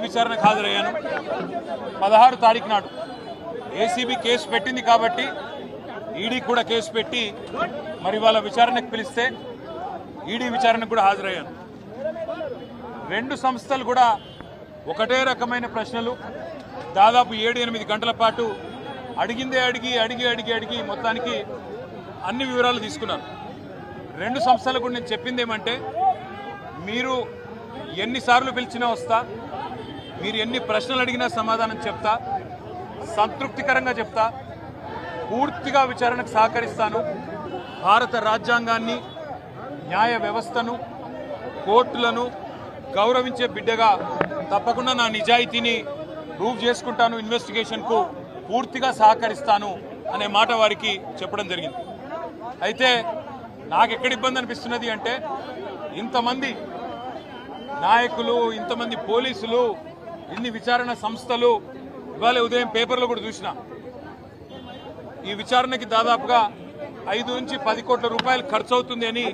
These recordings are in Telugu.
విచారణకు హాజరయ్యాను 16 తారీఖు నాడు ఏసీబీ కేసు పెట్టింది కాబట్టి ఈడీ కూడా కేసు పెట్టి మరి వాళ్ళ విచారణకు పిలిస్తే ఈడీ విచారణకు కూడా హాజరయ్యాను. రెండు సంస్థలు కూడా ఒకటే రకమైన ప్రశ్నలు దాదాపు 7-8 గంటల పాటు అడిగిందే అడిగి మొత్తానికి అన్ని వివరాలు తీసుకున్నాను. రెండు సంస్థలకు నేను చెప్పింది ఏమంటే, మీరు ఎన్నిసార్లు పిలిచినా వస్తా, మీరు ఎన్ని ప్రశ్నలు అడిగినా సమాధానం చెప్తా, సంతృప్తికరంగా చెప్తా, పూర్తిగా విచారణకు సహకరిస్తాను. భారత రాజ్యాంగాన్ని, న్యాయ వ్యవస్థను, కోర్టులను గౌరవించే బిడ్డగా తప్పకుండా నా నిజాయితీని ప్రూవ్ చేసుకుంటాను, ఇన్వెస్టిగేషన్కు పూర్తిగా సహకరిస్తాను అనే మాట వారికి చెప్పడం జరిగింది. అయితే నాకు ఎక్కడ ఇబ్బంది అనిపిస్తున్నది అంటే, ఇంతమంది నాయకులు, ఇంతమంది పోలీసులు, ఇన్ని విచారణ సంస్థలు, ఇవాళ ఉదయం పేపర్లో కూడా చూసిన ఈ విచారణకి దాదాపుగా 5 నుంచి 10 కోట్ల రూపాయలు ఖర్చు అవుతుంది అని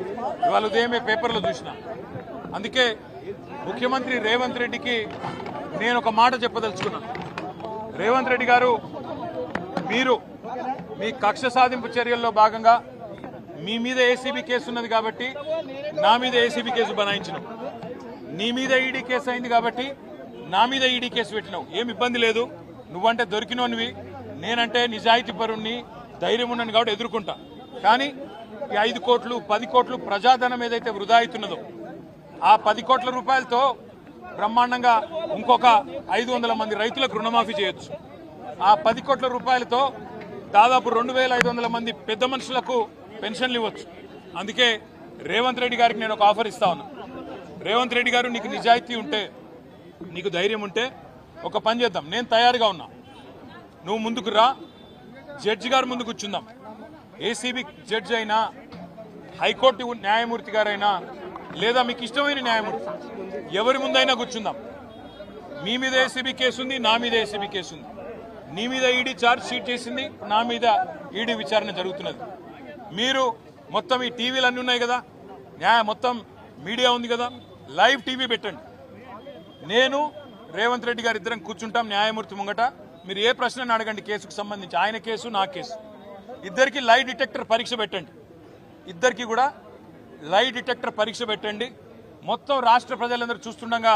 ఇవాళ ఉదయమే పేపర్లో చూసిన. అందుకే ముఖ్యమంత్రి రేవంత్ రెడ్డికి నేను ఒక మాట చెప్పదలుచుకున్నాను. రేవంత్ రెడ్డి గారు, మీరు మీ కక్ష సాధింపు చర్యల్లో భాగంగా మీ మీద ఏసీబీ కేసు ఉన్నది కాబట్టి నా మీద ఏసీబీ కేసు బనాయించినాం, నీ మీద ఈడీ కేసు అయింది కాబట్టి నా మీద ఈడీ కేసు పెట్టినావు. ఏం ఇబ్బంది లేదు, నువ్వంటే దొరికినోనివి, నేనంటే నిజాయితీ పరుణ్ణి, ధైర్యం ఉన్నాను కాబట్టి ఎదుర్కొంటా. కానీ ఈ 5 కోట్లు 10 కోట్లు ప్రజాధనం ఏదైతే వృధా అవుతున్నదో, ఆ 10 కోట్ల రూపాయలతో బ్రహ్మాండంగా ఇంకొక 500 మంది రైతులకు రుణమాఫీ చేయొచ్చు. ఆ 10 కోట్ల రూపాయలతో దాదాపు 2500 మంది పెద్ద మనుషులకు పెన్షన్లు ఇవ్వచ్చు. అందుకే రేవంత్ రెడ్డి గారికి నేను ఒక ఆఫర్ ఇస్తా ఉన్నా. రేవంత్ రెడ్డి గారు, నీకు నిజాయితీ ఉంటే, నీకు ధైర్యం ఉంటే ఒక పని చేద్దాం, నేను తయారుగా ఉన్నా, నువ్వు ముందుకు రా, జడ్జి గారు ముందు కూర్చుందాం. ఏసీబీ జడ్జి అయినా, హైకోర్టు న్యాయమూర్తి గారైనా, లేదా మీకు ఇష్టమైన న్యాయమూర్తి ఎవరి ముందైనా కూర్చుందాం. మీ మీద ఏసీబీ కేసు ఉంది, నా మీద ఏసీబీ కేసు ఉంది, నీ మీద ఈడీ ఛార్జ్ షీట్ చేసింది, నా మీద ఈడీ విచారణ జరుగుతున్నది. మీరు మొత్తం ఈ టీవీలు అన్నీ ఉన్నాయి కదా, మొత్తం మీడియా ఉంది కదా, లైవ్ టీవీ పెట్టండి. నేను రేవంత్ రెడ్డి గారు ఇద్దరం కూర్చుంటాం న్యాయమూర్తి ముంగట. మీరు ఏ ప్రశ్నను అడగండి కేసుకు సంబంధించి, ఆయన కేసు నా కేసు, ఇద్దరికి లై డిటెక్టర్ పరీక్ష పెట్టండి. ఇద్దరికి కూడా లై డిటెక్టర్ పరీక్ష పెట్టండి. మొత్తం రాష్ట్ర ప్రజలందరూ చూస్తుండగా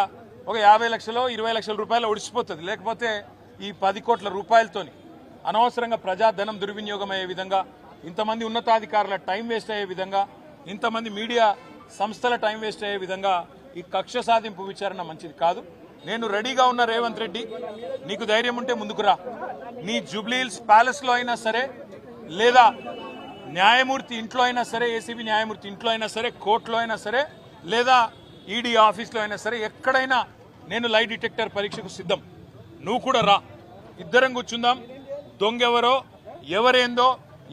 ఒక 50 లక్షలు 20 లక్షల రూపాయలు ఒడిసిపోతుంది. లేకపోతే ఈ 10 కోట్ల రూపాయలతోని అనవసరంగా ప్రజాధనం దుర్వినియోగం అయ్యే విధంగా, ఇంతమంది ఉన్నతాధికారుల టైం వేస్ట్ అయ్యే విధంగా, ఇంతమంది మీడియా సంస్థల టైం వేస్ట్ అయ్యే విధంగా ఈ కక్ష సాధింపు విచారణ మంచిది కాదు. నేను రెడీగా ఉన్న రేవంత్ రెడ్డి, నీకు ధైర్యం ఉంటే ముందుకు రా. నీ జూబ్లీహిల్స్ ప్యాలెస్లో అయినా సరే, లేదా న్యాయమూర్తి ఇంట్లో అయినా సరే, ఏసీబీ న్యాయమూర్తి ఇంట్లో అయినా సరే, కోర్టులో అయినా సరే, లేదా ఈడీ ఆఫీస్లో అయినా సరే, ఎక్కడైనా నేను లై డిటెక్టర్ పరీక్షకు సిద్ధం. నువ్వు కూడా రా, ఇద్దరం కూర్చుందాం. దొంగెవరో, ఎవరేందో,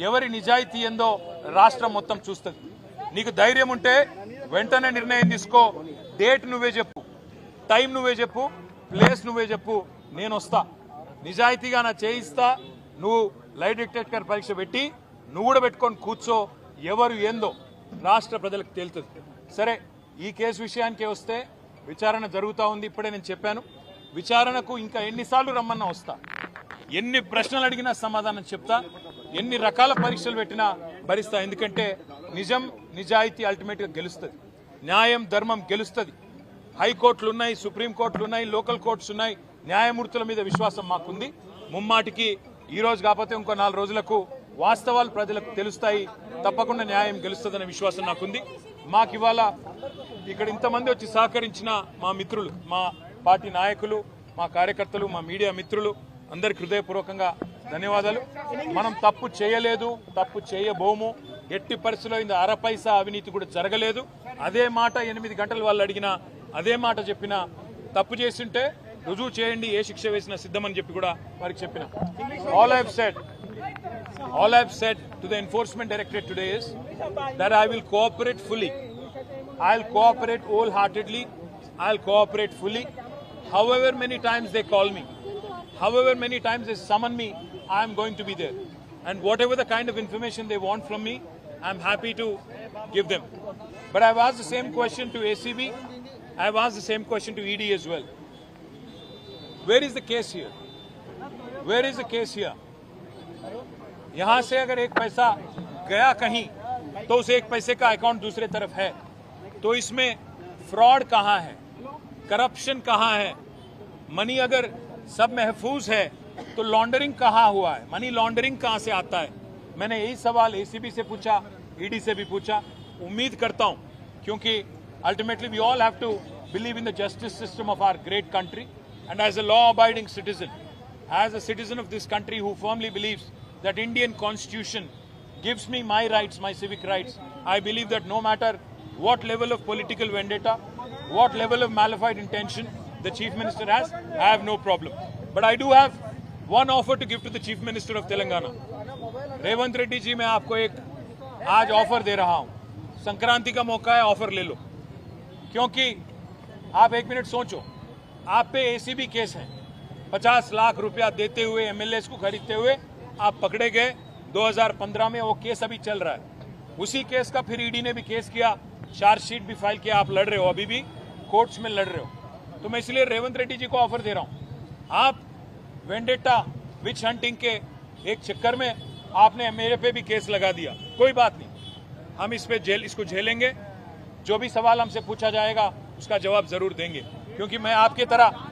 ఎవరి నిజాయితీ ఏందో రాష్ట్రం మొత్తం చూస్తుంది. నీకు ధైర్యం ఉంటే వెంటనే నిర్ణయం తీసుకో. డేట్ నువ్వే చెప్పు, టైం నువ్వే చెప్పు, ప్లేస్ నువ్వే చెప్పు, నేను వస్తా. నిజాయితీగా నా చేయిస్తా. నువ్వు లై డిటెక్టర్ పరీక్ష పెట్టి నువ్వు కూడా పెట్టుకొని కూర్చో. ఎవరు ఏందో రాష్ట్ర ప్రజలకు తేలుతుంది. సరే, ఈ కేసు విషయానికే వస్తే విచారణ జరుగుతూ ఉంది. ఇప్పుడే నేను చెప్పాను, విచారణకు ఇంకా ఎన్నిసార్లు రమ్మన్నా వస్తా, ఎన్ని ప్రశ్నలు అడిగినా సమాధానం చెప్తా, ఎన్ని రకాల పరీక్షలు పెట్టినా భరిస్తా. ఎందుకంటే నిజం, నిజాయితీ అల్టిమేట్గా గెలుస్తుంది, న్యాయం ధర్మం గెలుస్తుంది. హైకోర్టులు ఉన్నాయి, సుప్రీంకోర్టులు ఉన్నాయి, లోకల్ కోర్ట్స్ ఉన్నాయి. న్యాయమూర్తుల మీద విశ్వాసం మాకుంది. ముమ్మాటికి ఈ రోజు కాకపోతే ఇంకో 4 రోజులకు వాస్తవాలు ప్రజలకు తెలుస్తాయి. తప్పకుండా న్యాయం గెలుస్తుందనే విశ్వాసం నాకుంది. మాకు ఇవాళ ఇక్కడ ఇంతమంది వచ్చి సహకరించిన మా మిత్రులు, మా పార్టీ నాయకులు, మా కార్యకర్తలు, మా మీడియా మిత్రులు అందరికి హృదయపూర్వకంగా ధన్యవాదాలు. మనం తప్పు చేయలేదు, తప్పు చేయబోము. ఎట్టి పరిస్థితుల్లో ఇంత అరపైసా అవినీతి కూడా జరగలేదు. అదే మాట 8 గంటలు వాళ్ళు అడిగినా, అదే మాట చెప్పినా, తప్పు చేస్తుంటే రుజువు చేయండి, ఏ శిక్ష వేసినా సిద్ధమని చెప్పి కూడా వారికి చెప్పిన. All I have said to the Enforcement Directorate today is that I will cooperate fully. I'll cooperate wholeheartedly. I'll cooperate fully. However many times they call me, however many times they summon me, I am going to be there. And whatever the kind of information they want from me, I am happy to give them. But I've asked the same question to ACB. I've asked the same question to ED as well. Where is the case here? Where is the case here? यहां से अगर एक पैसा गया कहीं तो उस एक पैसे का अकाउंट दूसरे तरफ है, तो इसमें फ्रॉड कहां है, करप्शन कहां है? मनी अगर सब महफूज है तो लॉन्ड्रिंग कहां हुआ है? मनी लॉन्ड्रिंग कहां से आता है? मैंने यही सवाल एसीबी से पूछा, ईडी से भी पूछा। उम्मीद करता हूं, क्योंकि ultimately we all have to believe in the justice system of our great country, and as a law abiding citizen, as a citizen of this country who firmly believes that Indian constitution gives me my rights, my civic rights, I believe that no matter what level of political vendetta, what level of malafide intention the chief minister has, I have no problem. But I do have one offer to give to the chief minister of Telangana. Revanth Reddy ji, मैं आपको एक आज ऑफर दे रहा हूं। संक्रांति का मौका है, ऑफर ले लो। क्योंकि आप एक मिनट सोचो, आप पे एसीबी केस है, 50 लाख रुपया देते हुए, एमएलएस को खरीदते हुए आप पकड़े गए 2015 में। वो केस अभी चल रहा है। उसी केस का फिर ईडी ने भी केस किया, चार्जशीट भी फाइल किया। आप लड़ रहे हो, अभी भी कोर्ट्स में लड़ रहे हो। तो मैं इसलिए रेवंत रेड्डी जी को ऑफर दे रहा हूं। आप वेंडेटा, विच हंटिंग के एक चक्कर में आपने मेरे पे भी केस लगा दिया, कोई बात नहीं, हम इसको झेलेंगे। जो भी सवाल हमसे पूछा जाएगा उसका जवाब जरूर देंगे, क्योंकि मैं आपके तरह